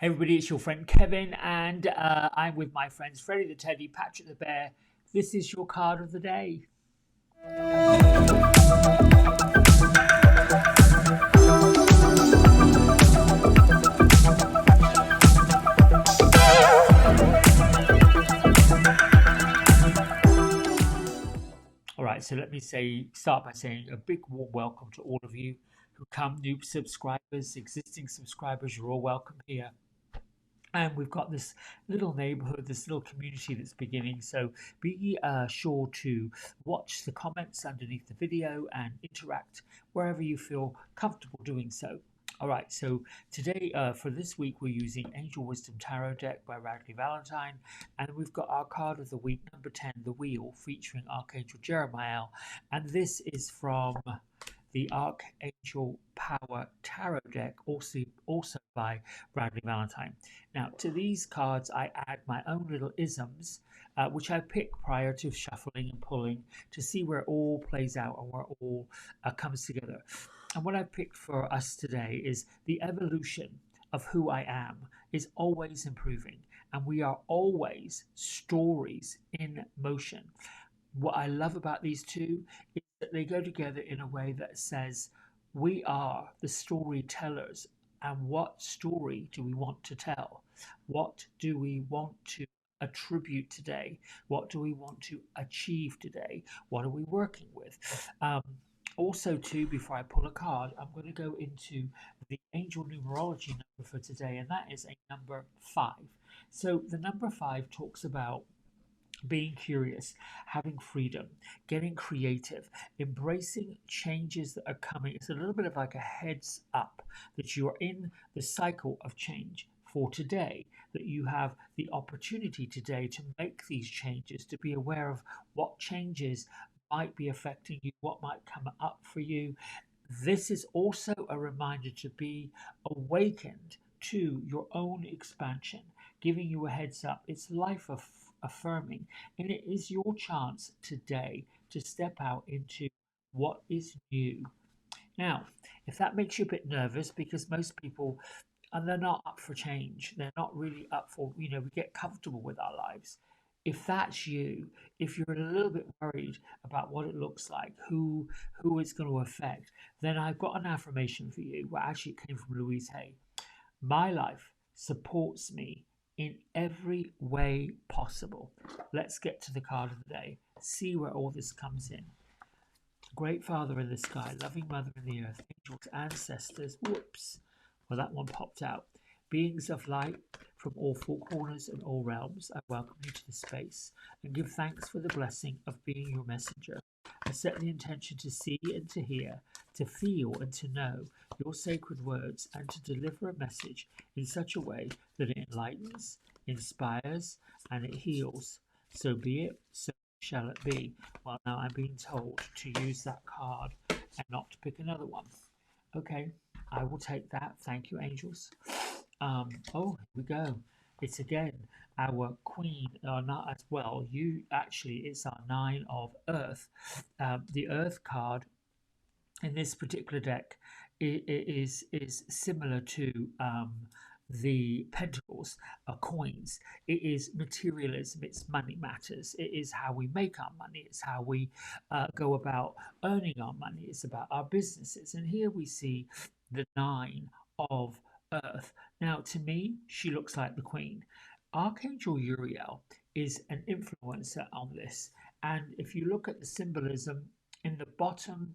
Hey everybody, it's your friend Kevin, and I'm with my friends Freddie the Teddy, Patrick the Bear. This is your card of the day. All right, so let me start by saying a big warm welcome to all of you who come, new subscribers, existing subscribers. You're all welcome here. And we've got this little neighborhood, this little community that's beginning. So be sure to watch the comments underneath the video and interact wherever you feel comfortable doing so. All right, so today for this week, we're using Angel Wisdom Tarot Deck by Radley Valentine. And we've got our card of the week, number 10, The Wheel, featuring Archangel Jeremiel. And this is from the Archangel Power Tarot Deck, also by Radley Valentine. Now, to these cards, I add my own little isms, which I pick prior to shuffling and pulling to see where it all plays out and where it all comes together. And what I picked for us today is the evolution of who I am is always improving, and we are always stories in motion. What I love about these two is that they go together in a way that says we are the storytellers, and what story do we want to tell? What do we want to attribute today? What do we want to achieve today? What are we working with? Also, too, before I pull a card, I'm going to go into the angel numerology number for today, and that is a number 5. So the number 5 talks about being curious, having freedom, getting creative, embracing changes that are coming. It's a little bit of like a heads up that you are in the cycle of change for today, that you have the opportunity today to make these changes, to be aware of what changes might be affecting you, what might come up for you. This is also a reminder to be awakened to your own expansion, giving you a heads up. It's life affirming, and it is your chance today to step out into what is new. Now, if that makes you a bit nervous, because most people, and they're not up for change, they're not really up for, we get comfortable with our lives. If that's you, if you're a little bit worried about what it looks like, who it's going to affect, then I've got an affirmation for you. Well, actually, it came from Louise Hay. My life supports me in every way possible. Let's get to the card of the day. See where all this comes in. Great Father in the sky, loving Mother in the earth, angels, ancestors. Whoops. Well, that one popped out. Beings of light from all four corners and all realms, I welcome you to the space and give thanks for the blessing of being your messenger. I set the intention to see and to hear, to feel and to know your sacred words, and to deliver a message in such a way that it enlightens, inspires, and it heals. So be it, so shall it be. Well, now I'm being told to use that card and not to pick another one. Okay, I will take that. Thank you, angels. Oh, here we go. It's again our queen, or not as well. It's our 9 of earth. The earth card in this particular deck is similar to the pentacles, coins. It is materialism, it's money matters, it is how we make our money, it's how we go about earning our money, it's about our businesses. And here we see the 9 of earth. Now, to me, she looks like the queen. Archangel Uriel is an influencer on this, and if you look at the symbolism in the bottom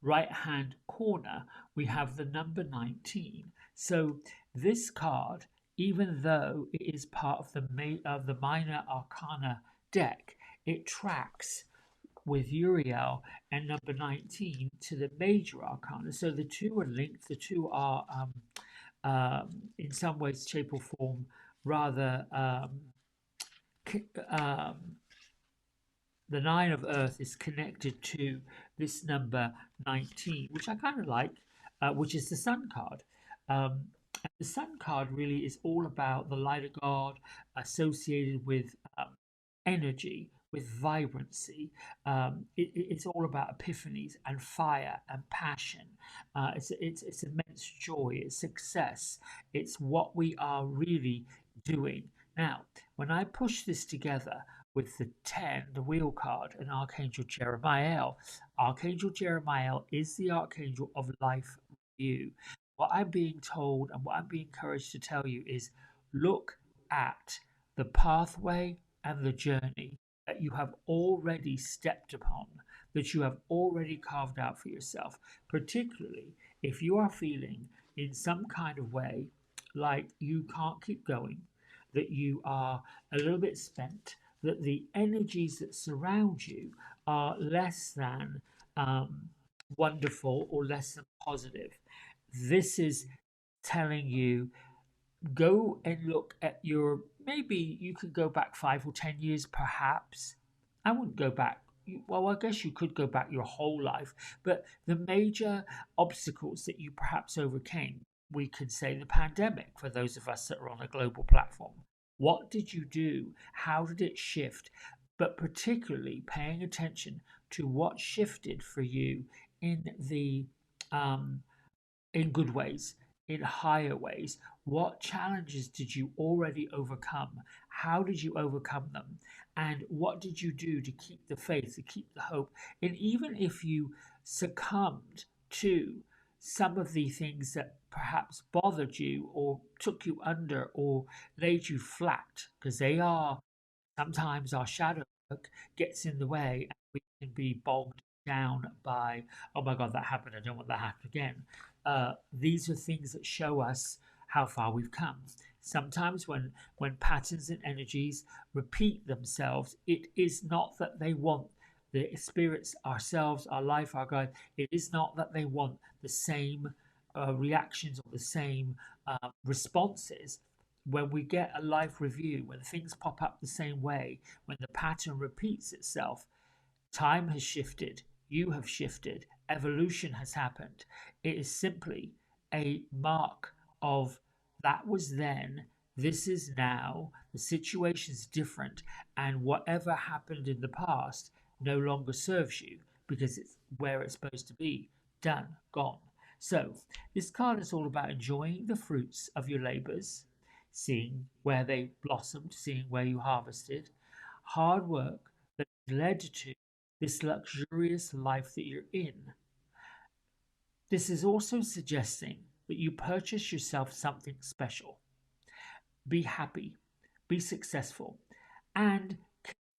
right hand corner, we have the number 19. So this card, even though it is part of the minor arcana deck, it tracks with Uriel and number 19 to the major arcana. So the two are linked. The two are in some ways, shape or form, rather the 9 of earth is connected to this number 19, which I kind of like, which is the sun card. And the sun card really is all about the light of God associated with energy, with vibrancy. It's all about epiphanies and fire and passion. It's immense joy, it's success, it's what we are really doing. Now, when I push this together with the 10, the wheel card, and Archangel Jeremiel, Archangel Jeremiel is the Archangel of life review. What I'm being told and what I'm being encouraged to tell you is look at the pathway and the journey that you have already stepped upon, that you have already carved out for yourself, particularly if you are feeling in some kind of way like you can't keep going, that you are a little bit spent, that the energies that surround you are less than wonderful or less than positive. This is telling you go and look at your, maybe you could go back 5 or 10 years perhaps. I wouldn't go back, well, I guess you could go back your whole life, but the major obstacles that you perhaps overcame, we could say the pandemic, for those of us that are on a global platform. What did you do? How did it shift? But particularly paying attention to what shifted for you in the in good ways, in higher ways. What challenges did you already overcome? How did you overcome them? And what did you do to keep the faith, to keep the hope? And even if you succumbed to some of the things that perhaps bothered you or took you under or laid you flat, because they are sometimes our shadow work gets in the way and we can be bogged down by, oh my God, that happened. I don't want that to happen again. These are things that show us how far we've come. Sometimes when patterns and energies repeat themselves, it is not that they want the spirits, ourselves, our life, our God, it is not that they want the same reactions or the same responses. When we get a life review, when things pop up the same way, when the pattern repeats itself, time has shifted, you have shifted, evolution has happened. It is simply a mark of that was then, this is now, the situation's different, and whatever happened in the past no longer serves you because it's where it's supposed to be. Done, gone. So, this card is all about enjoying the fruits of your labors, seeing where they blossomed, seeing where you harvested, hard work that led to this luxurious life that you're in. This is also suggesting that you purchase yourself something special. Be happy, be successful, and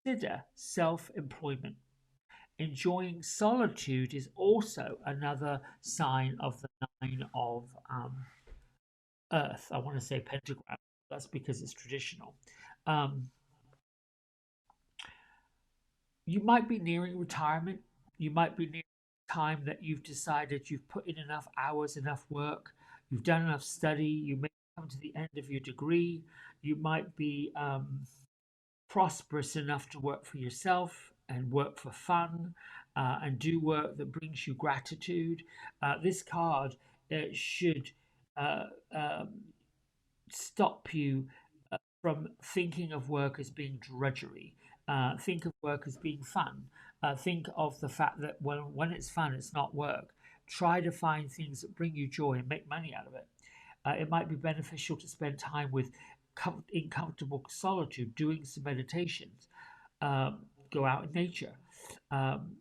consider self employment. Enjoying solitude is also another sign of the nine of earth. I want to say pentagram, that's because it's traditional. Um, you might be nearing retirement. You might be nearing time that you've decided you've put in enough hours, enough work, you've done enough study, you may come to the end of your degree, you might be prosperous enough to work for yourself and work for fun and do work that brings you gratitude. This card should uh, um, stop you from thinking of work as being drudgery. Think of work as being fun. Think of the fact that when it's fun, it's not work. Try to find things that bring you joy and make money out of it. It might be beneficial to spend time with in comfortable solitude, doing some meditations, go out in nature. Um,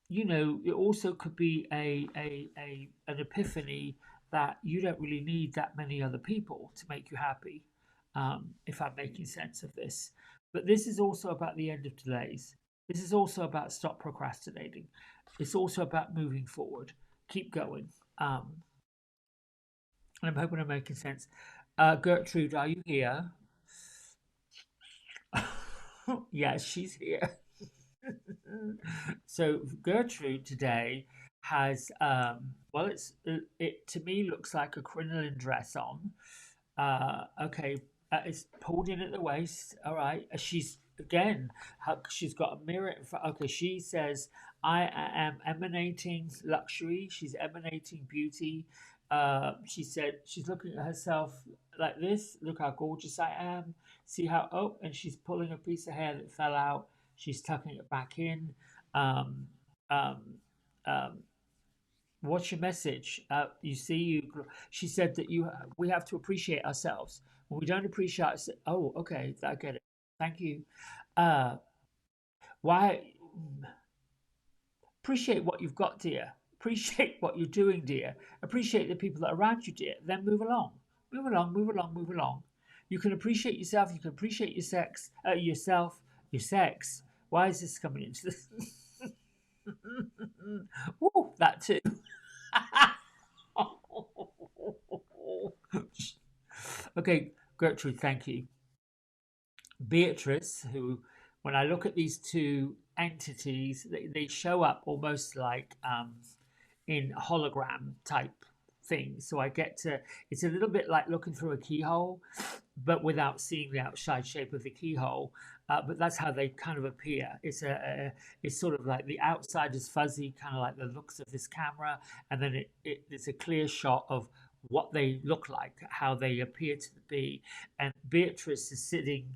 it also could be an epiphany that you don't really need that many other people to make you happy, if I'm making sense of this. But this is also about the end of delays. This is also about stop procrastinating. It's also about moving forward. Keep going. And I'm hoping I'm making sense. Gertrude, are you here? Yes, she's here. So Gertrude today has well, it to me looks like a crinoline dress on. Okay, it's pulled in at the waist. All right, she's again, she's got a mirror in front. Okay, she says, "I am emanating luxury." She's emanating beauty. She said she's looking at herself like this. Look how gorgeous I am. See how, oh, and she's pulling a piece of hair that fell out. She's tucking it back in. Um, um, um, what's your message? You see, she said that we have to appreciate ourselves. When we don't appreciate ourselves, oh, okay, I get it. Thank you. Uh, why? Appreciate what you've got, dear. Appreciate what you're doing, dear. Appreciate the people that are around you, dear. Then move along. Move along, move along, move along. You can appreciate yourself. You can appreciate yourself, your sex. Why is this coming into this? Woo, that too. Okay, Gertrude, thank you. Beatrice, who, when I look at these two entities, they show up almost like in hologram type things. So I get to, it's a little bit like looking through a keyhole, but without seeing the outside shape of the keyhole. But that's how they kind of appear. It's sort of like the outside is fuzzy, kind of like the looks of this camera, and then it's a clear shot of what they look like, how they appear to be. And Beatrice is sitting,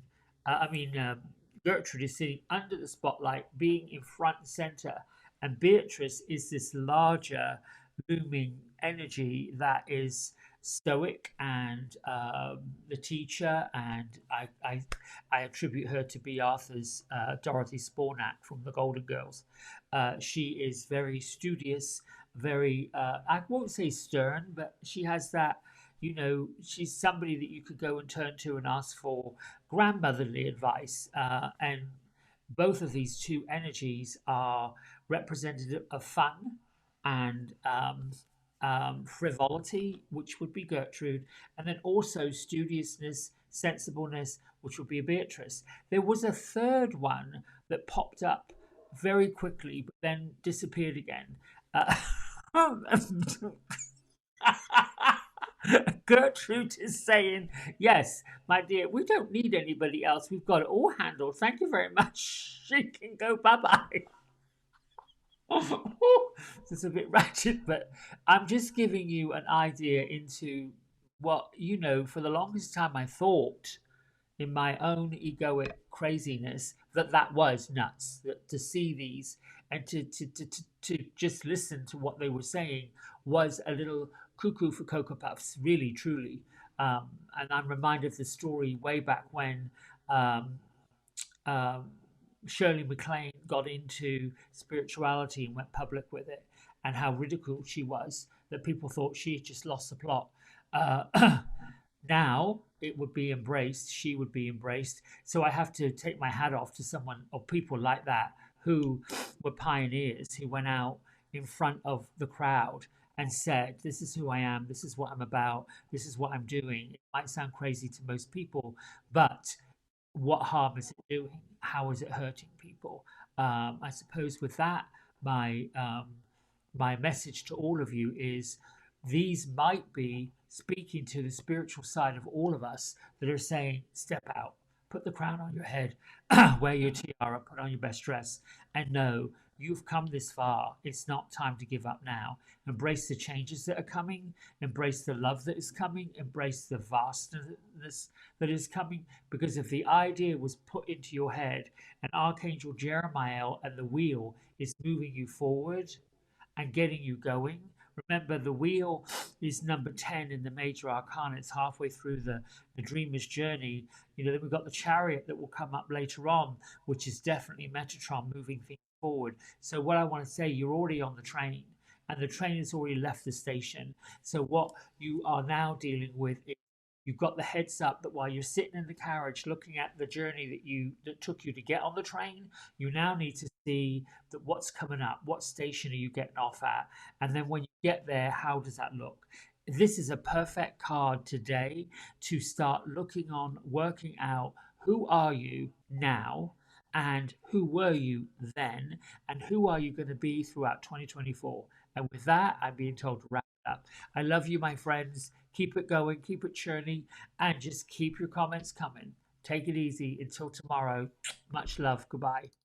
Gertrude is sitting under the spotlight, being in front and center, and Beatrice is this larger, looming energy that is stoic and the teacher, and I attribute her to be Arthur's Dorothy Spornak from the Golden Girls. She is very studious, very I won't say stern, but she has that. You know, she's somebody that you could go and turn to and ask for grandmotherly advice. And both of these two energies are representative of fun and frivolity, which would be Gertrude, and then also studiousness, sensibleness, which would be Beatrice. There was a third one that popped up very quickly, but then disappeared again. Gertrude is saying, yes, my dear, we don't need anybody else. We've got it all handled. Thank you very much. She can go bye bye. It's a bit ratchet, but I'm just giving you an idea into what, you know, for the longest time I thought in my own egoic craziness that that was nuts. That to see these and to just listen to what they were saying was a little cuckoo for Cocoa Puffs, really, truly. And I'm reminded of the story way back when um, um, Shirley MacLaine got into spirituality and went public with it, and how ridiculed she was, that people thought she had just lost the plot. Uh, now it would be embraced, she would be embraced. So I have to take my hat off to someone or people like that who were pioneers, who went out in front of the crowd and said, this is who I am, this is what I'm about, this is what I'm doing. It might sound crazy to most people, but what harm is it doing? How is it hurting people? I suppose with that, my my message to all of you is these might be speaking to the spiritual side of all of us that are saying, step out, put the crown on your head, wear your tiara, put on your best dress, and know you've come this far. It's not time to give up now. Embrace the changes that are coming, embrace the love that is coming, embrace the vastness that is coming. Because if the idea was put into your head and Archangel Jeremiel and the wheel is moving you forward and getting you going, remember the wheel is number 10 in the major arcana. It's halfway through the dreamer's journey. You know, then we've got the chariot that will come up later on, which is definitely Metatron moving things forward. So what I want to say, you're already on the train and the train has already left the station. So what you are now dealing with is you've got the heads up that while you're sitting in the carriage looking at the journey that took you to get on the train, you now need to see that what's coming up, what station are you getting off at, and then when you get there, how does that look? This is a perfect card today to start looking on, working out who are you now and who were you then and who are you going to be throughout 2024. And with that, I'm being told to wrap it up. I love you, my friends. Keep it going, keep it churning, and just keep your comments coming. Take it easy until tomorrow. Much love. Goodbye.